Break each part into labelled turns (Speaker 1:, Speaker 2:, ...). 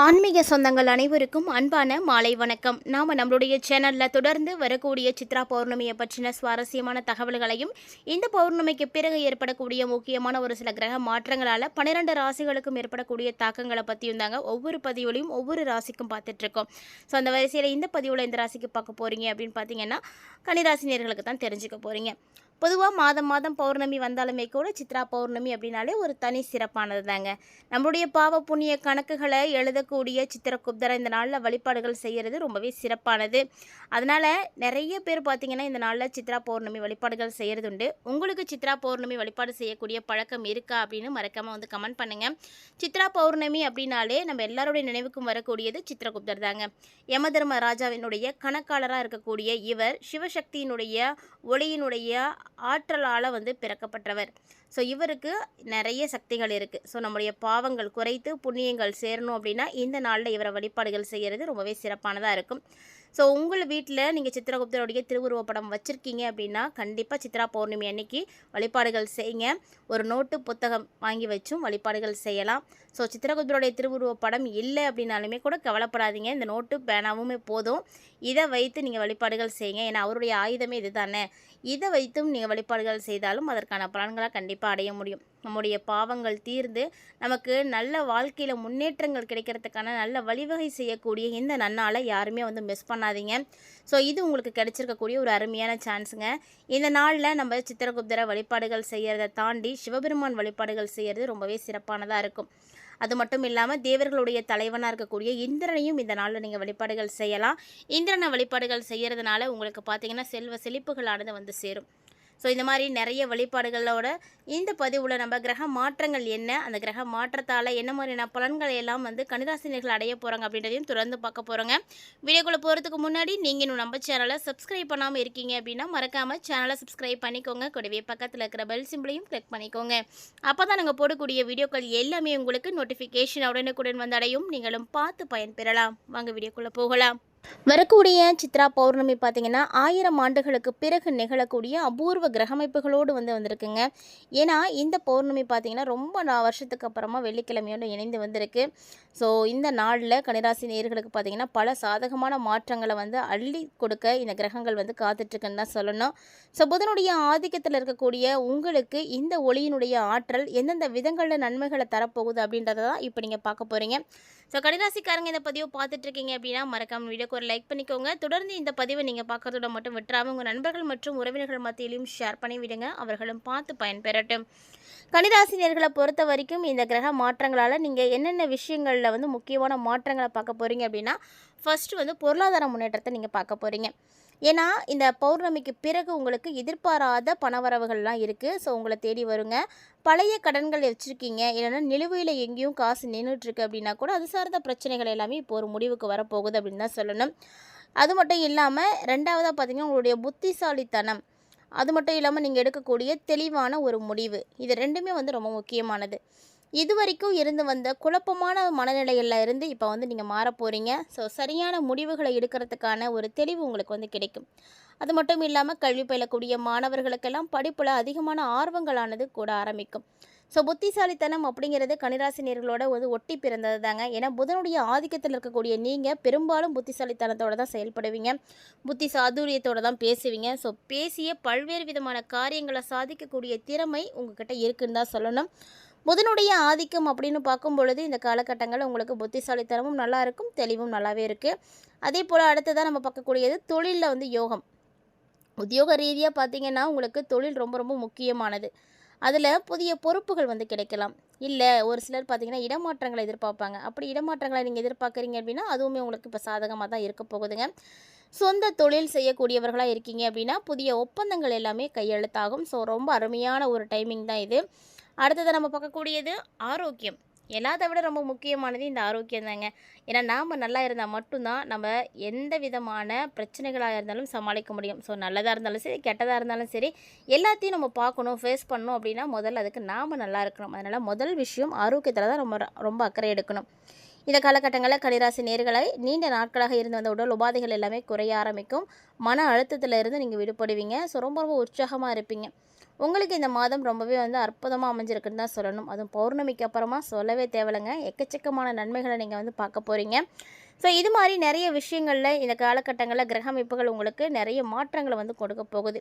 Speaker 1: ஆன்மீக சொந்தங்கள் அனைவருக்கும் அன்பான மாலை வணக்கம். நாம் நம்மளுடைய சேனலில் தொடர்ந்து வரக்கூடிய சித்ரா பௌர்ணமியை பற்றின சுவாரஸ்யமான தகவல்களையும், இந்த பௌர்ணமிக்கு பிறகு ஏற்படக்கூடிய முக்கியமான ஒரு சில கிரக மாற்றங்களால் 12 ராசிகளுக்கும் ஏற்படக்கூடிய தாக்கங்களை பற்றியும் தாங்க ஒவ்வொரு பதிவுலையும் ஒவ்வொரு ராசிக்கும் பார்த்துட்ருக்கோம். ஸோ அந்த வரிசையில் இந்த பதிவில் இந்த ராசிக்கு பார்க்க போகிறீங்க அப்படின்னு பார்த்தீங்கன்னா, கன்னிராசினியர்களுக்கு தான் தெரிஞ்சுக்க போகிறீங்க. பொதுவாக மாதம் மாதம் பௌர்ணமி வந்தாலுமே கூட சித்ரா பௌர்ணமி அப்படின்னாலே ஒரு தனி சிறப்பானது தாங்க. நம்மளுடைய பாவ புண்ணிய கணக்குகளை எழுதக்கூடிய சித்திரகுப்தரை இந்த நாளில் வழிபாடுகள் செய்கிறது ரொம்பவே சிறப்பானது. அதனால் நிறைய பேர் பார்த்திங்கன்னா இந்த நாளில் சித்ரா பௌர்ணமி வழிபாடுகள் செய்கிறது உண்டு. உங்களுக்கு சித்ரா பௌர்ணமி வழிபாடு செய்யக்கூடிய பழக்கம் இருக்கா அப்படின்னு மறக்காமல் வந்து கமெண்ட் பண்ணுங்கள். சித்ரா பௌர்ணமி அப்படின்னாலே நம்ம எல்லாருடைய நினைவுக்கும் வரக்கூடியது சித்திரகுப்தர் தாங்க. யமதர்ம ராஜாவினுடைய கணக்காளராக இருக்கக்கூடிய இவர் சிவசக்தியினுடைய ஒளியினுடைய ஆற்றலால் வந்து பிறக்கப்பட்டவர். ஸோ இவருக்கு நிறைய சக்திகள் இருக்குது. ஸோ நம்முடைய பாவங்கள் குறைத்து புண்ணியங்கள் சேரணும் அப்படின்னா இந்த நாளில் இவரை வழிபாடுகள் செய்கிறது ரொம்பவே சிறப்பானதாக இருக்கும். ஸோ உங்கள் வீட்டில் நீங்கள் சித்திரகுப்தருடைய திருவுருவப்படம் வச்சுருக்கீங்க அப்படின்னா கண்டிப்பாக சித்ரா பௌர்ணமி அன்னைக்கு வழிபாடுகள் செய்யுங்க. ஒரு நோட்டு புத்தகம் வாங்கி வச்சும் வழிபாடுகள் செய்யலாம். ஸோ சித்திரகுப்தருடைய திருவுருவப்படம் இல்லை அப்படின்னாலுமே கூட கவலைப்படாதீங்க. இந்த நோட்டு பேனாவுமே போதும். இதை வைத்து நீங்கள் வழிபாடுகள் செய்யுங்க. ஏன்னா அவருடைய ஆயுதமே இது தானே. இதை வைத்தும் நீங்கள் வழிபாடுகள் செய்தாலும் அதற்கான பலன்களை கண்டிப்பாக அடைய முடியும். நம்முடைய பாவங்கள் தீர்ந்து நமக்கு நல்ல வாழ்க்கையில் முன்னேற்றங்கள் கிடைக்கிறதுக்கான நல்ல வழிவகை செய்யக்கூடிய இந்த நன்னாளை யாருமே வந்து மிஸ் பண்ணாதீங்க. ஸோ இது உங்களுக்கு கிடைச்சிருக்கக்கூடிய ஒரு அருமையான சான்ஸுங்க. இந்த நாளில் நம்ம சித்திரகுப்தரை வழிபாடுகள் செய்கிறத தாண்டி சிவபெருமான் வழிபாடுகள் செய்கிறது ரொம்பவே சிறப்பானதாக இருக்கும். அது மட்டும் இல்லாமல் தேவர்களுடைய தலைவனாக இருக்கக்கூடிய இந்திரனையும் இந்த நாளில் நீங்கள் வழிபாடுகள் செய்யலாம். இந்திரனை வழிபாடுகள் செய்கிறதுனால உங்களுக்கு பார்த்திங்கன்னா செல்வ செழிப்புகளானது வந்து சேரும். ஸோ இந்த மாதிரி நிறைய வழிபாடுகளோட இந்த பதிவில் நம்ம கிரக மாற்றங்கள் என்ன, அந்த கிரக மாற்றத்தால் என்ன மாதிரியான பலன்களை எல்லாம் வந்து கன்னிராசினியர்கள் அடைய போகிறாங்க அப்படின்றதையும் தொடர்ந்து பார்க்க போகிறோங்க. வீடியோக்குள்ளே போகிறதுக்கு முன்னாடி நீங்கள் இன்னும் நம்ம சேனலை சப்ஸ்கிரைப் பண்ணாமல் இருக்கீங்க அப்படின்னா மறக்காமல் சேனலை சப்ஸ்கிரைப் பண்ணிக்கோங்க. கூடவே பக்கத்தில் இருக்கிற பெல் சிம்பிளையும் கிளிக் பண்ணிக்கோங்க. அப்போ தான் நாங்கள் போடக்கூடிய வீடியோக்கள் எல்லாமே உங்களுக்கு நோட்டிஃபிகேஷன் உடனுக்குடன் வந்து அடையும். நீங்களும் பார்த்து பயன்பெறலாம். வாங்க வீடியோக்குள்ளே போகலாம். வரக்கூடிய சித்ரா பௌர்ணமி பார்த்திங்கன்னா 1000 ஆண்டுகளுக்கு பிறகு நிகழக்கூடிய அபூர்வ கிரகமைப்புகளோடு வந்திருக்குங்க. ஏன்னா இந்த பௌர்ணமி பார்த்திங்கன்னா ரொம்ப வருஷத்துக்கு அப்புறமா வெள்ளிக்கிழமையோடு இணைந்து வந்திருக்கு. ஸோ இந்த நாளில் கன்னிராசி நேயர்களுக்கு பார்த்திங்கன்னா பல சாதகமான மாற்றங்களை வந்து அள்ளி கொடுக்க இந்த கிரகங்கள் வந்து காத்துட்ருக்குன்னு தான் சொல்லணும். ஸோ புதனுடைய ஆதிக்கத்தில் இருக்கக்கூடிய உங்களுக்கு இந்த ஒளியினுடைய ஆற்றல் எந்தெந்த விதங்களில் நன்மைகளை தரப்போகுது அப்படின்றத தான் இப்போ நீங்கள் பார்க்க போகிறீங்க. ஸோ கன்னிராசிக்காரங்க இந்த பதிவை பார்த்துட்ருக்கீங்க அப்படின்னா மறக்காமல் வீடியோக்கு ஒரு லைக் பண்ணிக்கோங்க. தொடர்ந்து இந்த பதிவை நீங்கள் பார்க்கறதோட மட்டும் விட்டுறாமல் உங்கள் நண்பர்கள் மற்றும் உறவினர்கள் மத்தியிலையும் ஷேர் பண்ணி விடுங்க. அவர்களும் பார்த்து பயன்பெறட்டும். கன்னிராசினியர்களை பொறுத்த வரைக்கும் இந்த கிரக மாற்றங்களால் நீங்கள் என்னென்ன விஷயங்களில் வந்து முக்கியமான மாற்றங்களை பார்க்க போகிறீங்க அப்படின்னா, ஃபஸ்ட்டு வந்து பொருளாதார முன்னேற்றத்தை நீங்கள் பார்க்க போகிறீங்க. ஏன்னா இந்த பௌர்ணமிக்கு பிறகு உங்களுக்கு எதிர்பாராத பணவரவுகள்லாம் இருக்குது. ஸோ உங்களை தேடி வருங்க. பழைய கடன்கள் வச்சுருக்கீங்க, இல்லைன்னா நிலுவையில் எங்கேயும் காசு நின்றுட்டுருக்கு அப்படின்னா கூட அது சார்ந்த பிரச்சனைகள் எல்லாமே இப்போ ஒரு முடிவுக்கு வரப்போகுது அப்படின்னு தான் சொல்லணும். அது மட்டும் இல்லாமல் ரெண்டாவதாக பார்த்திங்கன்னா உங்களுடைய புத்திசாலித்தனம், அது மட்டும் இல்லாமல் நீங்கள் எடுக்கக்கூடிய தெளிவான ஒரு முடிவு, இது ரெண்டுமே வந்து ரொம்ப முக்கியமானது. இது வரைக்கும் இருந்து வந்த குழப்பமான மனநிலைகளில் இருந்து இப்போ வந்து நீங்கள் மாற போகிறீங்க. ஸோ சரியான முடிவுகளை எடுக்கிறதுக்கான ஒரு தெளிவு உங்களுக்கு வந்து கிடைக்கும். அது மட்டும் இல்லாமல் கல்வி பயிலக்கூடிய மாணவர்களுக்கெல்லாம் படிப்பில் அதிகமான ஆர்வங்களானது கூட ஆரம்பிக்கும். ஸோ புத்திசாலித்தனம் அப்படிங்கிறது கன்னிராசினியர்களோட வந்து ஒட்டி பிறந்தது தாங்க. ஏன்னா புதனுடைய ஆதிக்கத்தில் இருக்கக்கூடிய நீங்கள் பெரும்பாலும் புத்திசாலித்தனத்தோடு தான் செயல்படுவீங்க, புத்தி சாதுரியத்தோடு தான் பேசுவீங்க. ஸோ பேசிய பல்வேறு விதமான காரியங்களை சாதிக்கக்கூடிய திறமை உங்ககிட்ட இருக்குன்னு தான் சொல்லணும். புதனுடைய ஆதிக்கம் அப்படின்னு பார்க்கும் பொழுது இந்த காலகட்டங்களில் உங்களுக்கு புத்திசாலித்தனமும் நல்லா இருக்கும், தெளிவும் நல்லாவே இருக்குது. அதே போல் அடுத்ததாக நம்ம பார்க்கக்கூடியது தொழிலில் வந்து யோகம். உத்தியோக ரீதியாக பார்த்திங்கன்னா உங்களுக்கு தொழில் ரொம்ப ரொம்ப முக்கியமானது. அதில் புதிய பொறுப்புகள் வந்து கிடைக்கலாம். இல்லை ஒரு சிலர் பார்த்திங்கன்னா இடமாற்றங்களை எதிர்பார்ப்பாங்க. அப்படி இடமாற்றங்களை நீங்கள் எதிர்பார்க்குறீங்க அப்படின்னா அதுவுமே உங்களுக்கு இப்போ சாதகமாக தான் இருக்க போகுதுங்க. சொந்த தொழில் செய்யக்கூடியவர்களாக இருக்கீங்க அப்படின்னா புதிய ஒப்பந்தங்கள் எல்லாமே கையெழுத்தாகும். ஸோ ரொம்ப அருமையான ஒரு டைமிங் தான் இது. அடுத்ததை நம்ம பார்க்கக்கூடியது ஆரோக்கியம். எல்லாத்தை விட ரொம்ப முக்கியமானது இந்த ஆரோக்கியம் தாங்க. ஏன்னா நாம் நல்லா இருந்தால் மட்டும்தான் நம்ம எந்த விதமான பிரச்சனைகளாக இருந்தாலும் சமாளிக்க முடியும். ஸோ நல்லதாக இருந்தாலும் சரி, கெட்டதாக இருந்தாலும் சரி, எல்லாத்தையும் நம்ம பார்க்கணும், ஃபேஸ் பண்ணணும் அப்படின்னா முதல்ல அதுக்கு நாம் நல்லா இருக்கணும். அதனால் முதல் விஷயம் ஆரோக்கியத்தில் தான் ரொம்ப அக்கறை எடுக்கணும். இந்த காலகட்டங்களில் கன்னிராசி நேயர்களை நீண்ட நாட்களாக இருந்து வந்த உடல் உபாதைகள் எல்லாமே குறைய ஆரம்பிக்கும். மன அழுத்தத்தில் இருந்து நீங்கள் விடுபடுவீங்க. ஸோ ரொம்ப ரொம்ப உற்சாகமாக இருப்பீங்க. உங்களுக்கு இந்த மாதம் ரொம்பவே வந்து அற்புதமாக அமைஞ்சிருக்குன்னு தான் சொல்லணும். அதுவும் பௌர்ணமிக்கு அப்புறமா சொல்லவே தேவையில்லைங்க. எக்கச்சக்கமான நன்மைகளை நீங்கள் வந்து பார்க்க போகிறீங்க. ஸோ இது மாதிரி நிறைய விஷயங்களில் இந்த காலகட்டங்களில் கிரக அமைப்புகள் உங்களுக்கு நிறைய மாற்றங்களை வந்து கொடுக்க போகுது.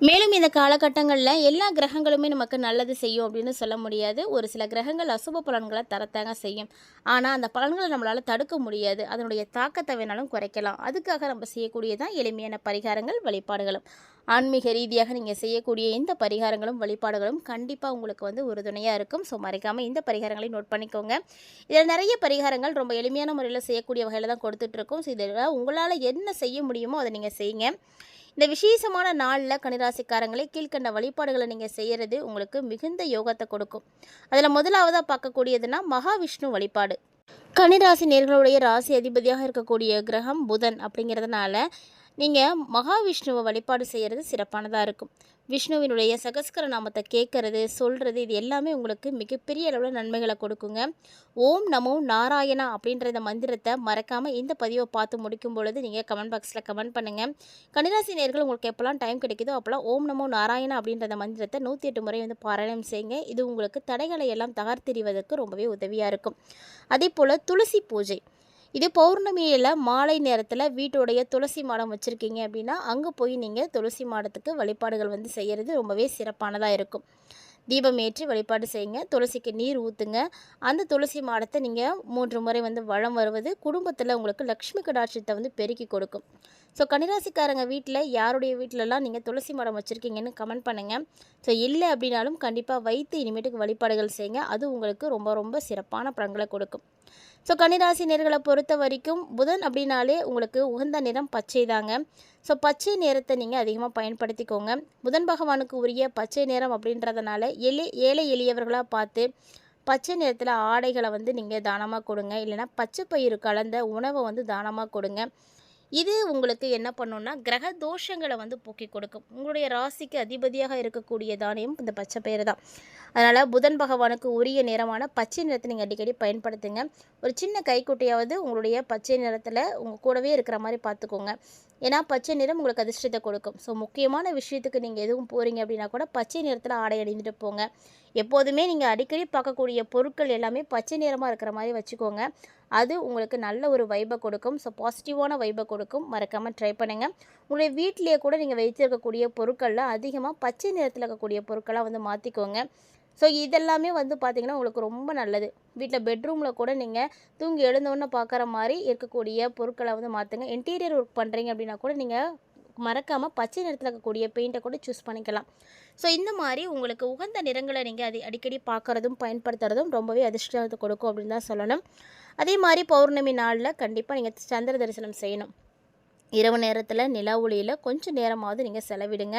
Speaker 1: மேலும் இந்த காலகட்டங்களில் எல்லா கிரகங்களுமே நமக்கு நல்லது செய்யும் அப்படின்னு சொல்ல முடியாது. ஒரு சில கிரகங்கள் அசுப பலன்களை தரத்தாங்க செய்யும். ஆனால் அந்த பலன்களை நம்மளால் தடுக்க முடியாது. அதனுடைய தாக்கத்தை வேணாலும் குறைக்கலாம். அதுக்காக நம்ம செய்யக்கூடியதான் எளிமையான பரிகாரங்கள், வழிபாடுகளும். ஆன்மீக ரீதியாக நீங்கள் செய்யக்கூடிய இந்த பரிகாரங்களும் வழிபாடுகளும் கண்டிப்பாக உங்களுக்கு வந்து உறுதுணையாக இருக்கும். ஸோ மறைக்காமல் இந்த பரிகாரங்களை நோட் பண்ணிக்கோங்க. இதில் நிறைய பரிகாரங்கள் ரொம்ப எளிமையான முறையில் செய்யக்கூடிய வகையில் தான் கொடுத்துட்ருக்கோம். ஸோ இதில் உங்களால் என்ன செய்ய முடியுமோ அதை நீங்கள் செய்யுங்க. இந்த விசேஷமான நாளில் கன்னிராசிக்காரங்களே கீழ்கண்ட வழிபாடுகளை நீங்கள் செய்கிறது உங்களுக்கு மிகுந்த யோகத்தை கொடுக்கும். அதில் முதலாவதாக பார்க்கக்கூடியதுன்னா மகாவிஷ்ணு வழிபாடு. கன்னிராசி நேர்களுடைய ராசி அதிபதியாக இருக்கக்கூடிய கிரகம் புதன் அப்படிங்கிறதுனால நீங்கள் மகாவிஷ்ணுவை வழிபாடு செய்கிறது சிறப்பானதாக இருக்கும். விஷ்ணுவினுடைய சகஸ்கர நாமத்தை கேட்குறது, சொல்கிறது, இது எல்லாமே உங்களுக்கு மிகப்பெரிய அளவில் நன்மைகளை கொடுக்குங்க. ஓம் நமோ நாராயணா அப்படின்ற இந்த மந்திரத்தை மறக்காமல் இந்த பதிவை பார்த்து முடிக்கும் பொழுது நீங்கள் கமெண்ட் பாக்ஸில் கமெண்ட் பண்ணுங்கள். கன்னிராசி நேயர்கள் உங்களுக்கு எப்போல்லாம் டைம் கிடைக்குதோ அப்போல்லாம் ஓம் நமோ நாராயணா அப்படின்ற இந்த மந்திரத்தை 108 முறை வந்து பாராயணம் செய்யுங்க. இது உங்களுக்கு தடைகளை எல்லாம் தகர்த்தெறிவதற்கு ரொம்பவே உதவியாக இருக்கும். அதே போல் துளசி பூஜை. இது பௌர்ணமியில் மாலை நேரத்தில் வீட்டுடைய துளசி மாடம் வச்சுருக்கீங்க அப்படின்னா அங்கே போய் நீங்கள் துளசி மாடத்துக்கு வழிபாடுகள் வந்து செய்கிறது ரொம்பவே சிறப்பானதாக இருக்கும். தீபம் ஏற்றி வழிபாடு செய்யுங்க. துளசிக்கு நீர் ஊற்றுங்க. அந்த துளசி மாடத்தை நீங்கள் 3 முறை வந்து வலம் வருவது குடும்பத்தில் உங்களுக்கு லக்ஷ்மி கடாட்சத்தை வந்து பெருக்கி கொடுக்கும். ஸோ கன்னிராசிக்காரங்க வீட்டில் யாருடைய வீட்டிலலாம் நீங்கள் துளசி மாடம் வச்சுருக்கீங்கன்னு கமெண்ட் பண்ணுங்கள். ஸோ இல்லை அப்படின்னாலும் கண்டிப்பாக வைத்து இனிமேட்டுக்கு வழிபாடுகள் செய்யுங்க. அது உங்களுக்கு ரொம்ப ரொம்ப சிறப்பான பலன்களை கொடுக்கும். ஸோ கன்னிராசி நேர்களை பொறுத்த வரைக்கும் புதன் அப்படின்னாலே உங்களுக்கு உகந்த நிறம் பச்சை தாங்க. ஸோ பச்சை நிறத்தை நீங்கள் அதிகமாக பயன்படுத்திக்கோங்க. புதன் பகவானுக்கு உரிய பச்சை நிறம் அப்படின்றதுனால ஏழை எளியவர்களாக பார்த்து பச்சை நிறத்தில் ஆடைகளை வந்து நீங்கள் தானமாக கொடுங்க. இல்லைனா பச்சை பயிறு கலந்த உணவை வந்து தானமாக கொடுங்க. இது உங்களுக்கு என்ன பண்ணுன்னா கிரக தோஷங்களை வந்து போக்கி கொடுக்கும். உங்களுடைய ராசிக்கு அதிபதியாக இருக்கக்கூடிய தானியம் இந்த பச்சை பயிறு தான். அதனால் புதன் பகவானுக்கு உரிய நிறமான பச்சை நிறத்தை நீங்கள் அடிக்கடி பயன்படுத்துங்க. ஒரு சின்ன கைக்குட்டையாவது உங்களுடைய பச்சை நிறத்தில் உங்கள் கூடவே இருக்கிற மாதிரி பார்த்துக்கோங்க. ஏன்னா பச்சை நிறம் உங்களுக்கு அதிர்ஷ்டத்தை கொடுக்கும். ஸோ முக்கியமான விஷயத்துக்கு நீங்கள் எதுவும் போகிறீங்க அப்படின்னா கூட பச்சை நிறத்தில் ஆடை அணிந்துட்டு போங்க. எப்போதுமே நீங்கள் அடிக்கடி பார்க்கக்கூடிய பொருட்கள் எல்லாமே பச்சை நிறமாக இருக்கிற மாதிரி வச்சுக்கோங்க. அது உங்களுக்கு நல்ல ஒரு வைபை கொடுக்கும். ஸோ பாசிட்டிவான வைபை கொடுக்கும். மறக்காமல் ட்ரை பண்ணுங்கள். உங்களுடைய வீட்டிலேயே கூட நீங்கள் வைத்திருக்கக்கூடிய பொருட்களில் அதிகமாக பச்சை நிறத்தில் இருக்கக்கூடிய பொருட்களாக வந்து மாற்றிக்கோங்க. ஸோ இதெல்லாமே வந்து பார்த்திங்கன்னா உங்களுக்கு ரொம்ப நல்லது. வீட்டில் பெட்ரூமில் கூட நீங்கள் தூங்கி எழுந்தோன்னு பார்க்குற மாதிரி இருக்கக்கூடிய பொருட்களை வந்து மாற்றுங்க. இன்டீரியர் ஒர்க் பண்ணுறீங்க அப்படின்னா கூட நீங்கள் மறக்காமல் பச்சை நிறத்தில் இருக்கக்கூடிய பெயிண்ட்டை கூட சூஸ் பண்ணிக்கலாம். ஸோ இந்த மாதிரி உங்களுக்கு உகந்த நிறங்களை நீங்கள் அடிக்கடி பார்க்குறதும் பயன்படுத்துறதும் ரொம்பவே அதிர்ஷ்டத்தை கொடுக்கும் அப்படின்னு தான் சொல்லணும். அதே மாதிரி பௌர்ணமி நாளில் கண்டிப்பாக நீங்கள் சந்திர தரிசனம் செய்யணும். இரவு நேரத்தில் நிலா ஒளியில் கொஞ்சம் நேரமாவது நீங்கள் செலவிடுங்க.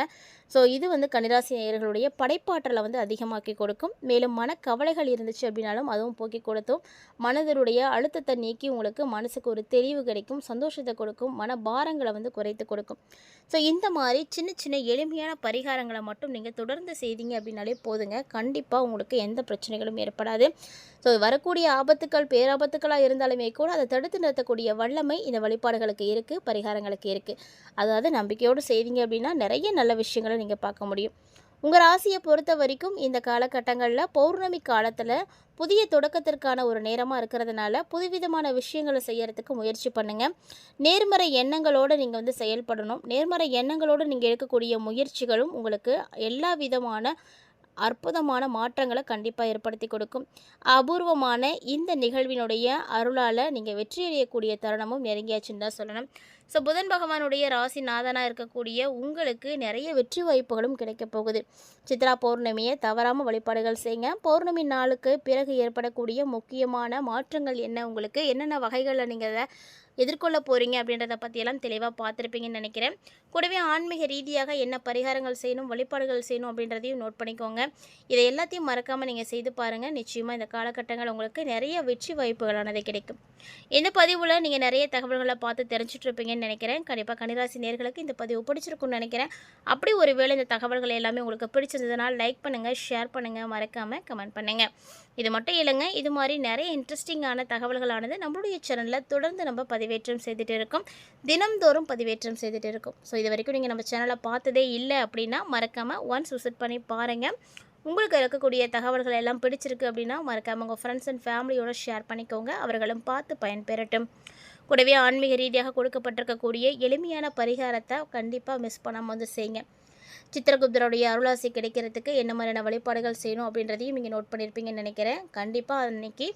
Speaker 1: ஸோ இது வந்து கன்னிராசி நேயர்களுடைய படைப்பாற்றலை வந்து அதிகமாக்கி கொடுக்கும். மேலும் மனக்கவலைகள் இருந்துச்சு அப்படின்னாலும் அதுவும் போக்கி கொடுத்தும் மனதருடைய அழுத்தத்தை நீக்கி உங்களுக்கு மனசுக்கு ஒரு தெளிவு கிடைக்கும், சந்தோஷத்தை கொடுக்கும், மனபாரங்களை வந்து குறைத்து கொடுக்கும். ஸோ இந்த மாதிரி சின்ன சின்ன எளிமையான பரிகாரங்களை மட்டும் நீங்கள் தொடர்ந்து செய்தீங்க அப்படின்னாலே போதுங்க. கண்டிப்பாக உங்களுக்கு எந்த பிரச்சனைகளும் ஏற்படாது. ஸோ வரக்கூடிய ஆபத்துக்கள் பேராபத்துக்களாக இருந்தாலுமே கூட அதை தடுத்து நிறுத்தக்கூடிய வல்லமை இந்த வழிபாடுகளுக்கு இருக்குது, பரிகாரங்களுக்கு இருக்குது. அதாவது நம்பிக்கையோடு செய்தீங்க அப்படின்னா நிறைய நல்ல விஷயங்களை நீங்கள் பார்க்க முடியும். உங்கள் ராசியை பொறுத்த வரைக்கும் இந்த காலகட்டங்களில் பௌர்ணமி காலத்தில் புதிய தொடக்கத்திற்கான ஒரு நேரமாக இருக்கிறதுனால புதுவிதமான விஷயங்களை செய்யறதுக்கு முயற்சி பண்ணுங்கள். நேர்மறை எண்ணங்களோடு நீங்கள் வந்து செயல்படணும். நேர்மறை எண்ணங்களோடு நீங்கள் எடுக்கக்கூடிய முயற்சிகளும் உங்களுக்கு எல்லா விதமான அற்புதமான மாற்றங்களை கண்டிப்பாக ஏற்படுத்தி கொடுக்கும். அபூர்வமான இந்த நிகழ்வினுடைய அருளால் நீங்கள் வெற்றியடையக்கூடிய தருணமும் நெருங்கியாச்சுன்னு தான் சொல்லணும். ஸோ புதன் பகவானுடைய ராசி நாதனாக இருக்கக்கூடிய உங்களுக்கு நிறைய வெற்றி வாய்ப்புகளும் கிடைக்க போகுது. சித்ரா பௌர்ணமியை தவறாமல் வழிபாடுகள் செய்யுங்க. பௌர்ணமி நாளுக்கு பிறகு ஏற்படக்கூடிய முக்கியமான மாற்றங்கள் என்ன, உங்களுக்கு என்னென்ன வகைகளில் நீங்கள் அதை எதிர்கொள்ள போகிறீங்க அப்படின்றத பற்றியெல்லாம் தெளிவாக பார்த்துருப்பீங்கன்னு நினைக்கிறேன். கூடவே ஆன்மீக ரீதியாக என்ன பரிகாரங்கள் செய்யணும், வழிபாடுகள் செய்யணும் அப்படின்றதையும் நோட் பண்ணிக்கோங்க. இதை எல்லாத்தையும் மறக்காமல் நீங்கள் செய்து பாருங்கள். நிச்சயமாக இந்த காலகட்டங்கள் உங்களுக்கு நிறைய வெற்றி வாய்ப்புகளானது கிடைக்கும். இந்த பதிவில் நீங்கள் நிறைய தகவல்களை பார்த்து தெரிஞ்சிட்ருப்பீங்கன்னு நினைக்கிறேன். கண்டிப்பாக கன்னிராசி நேயர்களுக்கு இந்த பதிவு பிடிச்சிருக்குன்னு நினைக்கிறேன். அப்படி ஒரு வேளை இந்த தகவல்கள் எல்லாமே உங்களுக்கு பிடிச்சிருந்ததுனால் லைக் பண்ணுங்கள், ஷேர் பண்ணுங்கள், மறக்காமல் கமெண்ட் பண்ணுங்கள். இது மட்டும் இல்லைங்க, இது மாதிரி நிறைய இன்ட்ரெஸ்டிங்கான தகவல்களானது நம்மளுடைய சேனலில் தொடர்ந்து நம்ம பதிவேற்றம் செய்துட்டு இருக்கோம். தினம்தோறும் பதிவேற்றம் செய்துட்டு இருக்கோம். ஸோ இது வரைக்கும் நீங்கள் நம்ம சேனலை பார்த்ததே இல்லை அப்படின்னா மறக்காமல் ஒன்ஸ் விசிட் பண்ணி பாருங்கள். உங்களுக்கு இருக்கக்கூடிய தகவல்கள் எல்லாம் பிடிச்சிருக்கு அப்படின்னா மறக்காமல் உங்கள் ஃப்ரெண்ட்ஸ் அண்ட் ஃபேமிலியோட ஷேர் பண்ணிக்கோங்க. அவர்களும் பார்த்து பயன்பெறட்டும். கூடவே ஆன்மீக ரீதியாக கொடுக்கப்பட்டிருக்கக்கூடிய எளிமையான பரிகாரத்தை கண்டிப்பாக மிஸ் பண்ணாமல் வந்து செய்யுங்க. சித்திரகுப்தருடைய அருளாசி கிடைக்கிறதுக்கு என்ன மாதிரியான வழிபாடுகள் செய்யணும் அப்படின்றதையும் நீங்கள் நோட் பண்ணியிருப்பீங்கன்னு நினைக்கிறேன். கண்டிப்பாக அன்றைக்கி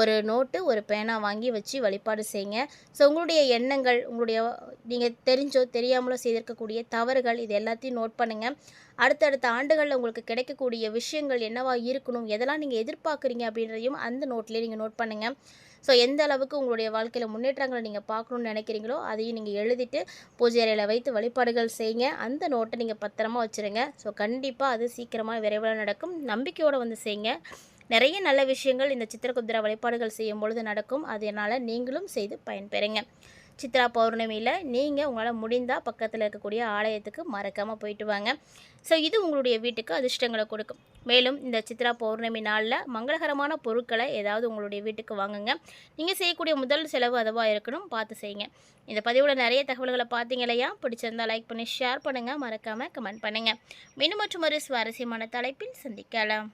Speaker 1: ஒரு நோட்டு ஒரு பேனா வாங்கி வச்சு வழிபாடு செய்யுங்க. ஸோ உங்களுடைய எண்ணங்கள், உங்களுடைய நீங்கள் தெரிஞ்சோ தெரியாமலோ செய்திருக்கக்கூடிய தவறுகள் இது எல்லாத்தையும் நோட் பண்ணுங்கள். அடுத்தடுத்த ஆண்டுகளில் உங்களுக்கு கிடைக்கக்கூடிய விஷயங்கள் என்னவா இருக்கணும், எதெல்லாம் நீங்கள் எதிர்பார்க்குறீங்க அப்படின்றதையும் அந்த நோட்லேயே நீங்கள் நோட் பண்ணுங்கள். ஸோ எந்த அளவுக்கு உங்களுடைய வாழ்க்கையில் முன்னேற்றங்களை நீங்கள் பார்க்கணுன்னு நினைக்கிறீங்களோ அதையும் நீங்கள் எழுதிட்டு பூஜை அறையில் வைத்து வழிபாடுகள் செய்யுங்க. அந்த நோட்டை நீங்கள் பத்திரமா வச்சுருங்க. ஸோ கண்டிப்பாக அது சீக்கிரமாக விரைவில் நடக்கும். நம்பிக்கையோடு வந்து செய்யுங்க. நிறைய நல்ல விஷயங்கள் இந்த சித்திரகுப்தர வழிபாடுகள் செய்யும் பொழுது நடக்கும். அதனால் நீங்களும் செய்து பயன்பெறுங்க. சித்ரா பௌர்ணமியில் நீங்கள் உங்களால் முடிந்தால் பக்கத்தில் இருக்கக்கூடிய ஆலயத்துக்கு மறக்காமல் போயிட்டு வாங்க. ஸோ இது உங்களுடைய வீட்டுக்கு அதிர்ஷ்டங்களை கொடுக்கும். மேலும் இந்த சித்ரா பௌர்ணமி நாளில் மங்களகரமான பொருட்களை ஏதாவது உங்களுடைய வீட்டுக்கு வாங்குங்க. நீங்கள் செய்யக்கூடிய முதல் செலவு அதுவாக இருக்கணும், பார்த்து செய்யுங்க. இந்த பதிவில் நிறைய தகவல்களை பார்த்தீங்க இல்லையா? பிடிச்சிருந்தால் லைக் பண்ணி ஷேர் பண்ணுங்கள். மறக்காமல் கமெண்ட் பண்ணுங்கள். மீண்டும் மற்றும் ஒரு சுவாரஸ்யமான தலைப்பில் சந்திக்கலாம்.